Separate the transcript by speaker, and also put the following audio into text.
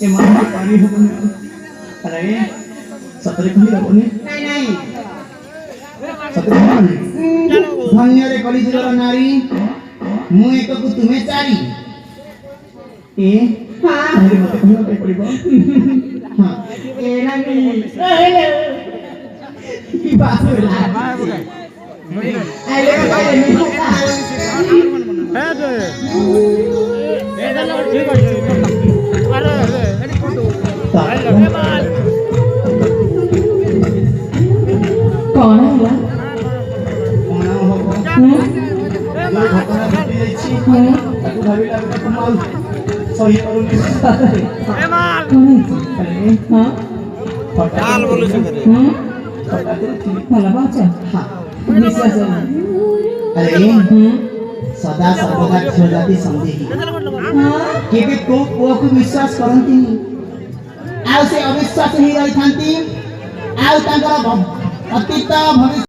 Speaker 1: ଏମାନେ ପାରି ହବନି ଆରେ ସତରେ କହି ହବନି
Speaker 2: ନାଇଁ ନାଇଁ
Speaker 1: ସତରେ ହବନି
Speaker 2: ଧନ୍ୟରେ କଳିଯୁଗର ନାରୀ ମୁଁ ଏକକୁ ତୁମେ ଚାରି
Speaker 1: ଏ ତାହେଲେ ମତେ କହିବା ପାଇଁ ପଡ଼ିବ
Speaker 2: ହଁ ଏ ନାନୀ କି ବାସ ହେଲା ଆଇଲେ କହିଲେ
Speaker 3: କଣ ହେଲା?
Speaker 2: କଣ ହବ ଘଟଣା ଘଟି ଯାଇଛି ତାକୁ ଭାବିଲା ବେଳକୁ ମୁଁ ଆଉ ସହି ପାରୁନି
Speaker 3: ଭଲ ପାଉଛ? ବିଶ୍ୱାସ
Speaker 2: अरे सदा सर्वदा झिଅ जाति संदेही केबे को पुओ को विश्वास करंती आ से अविश्वास ही रही थांती आ तांकर अतीत भविष्य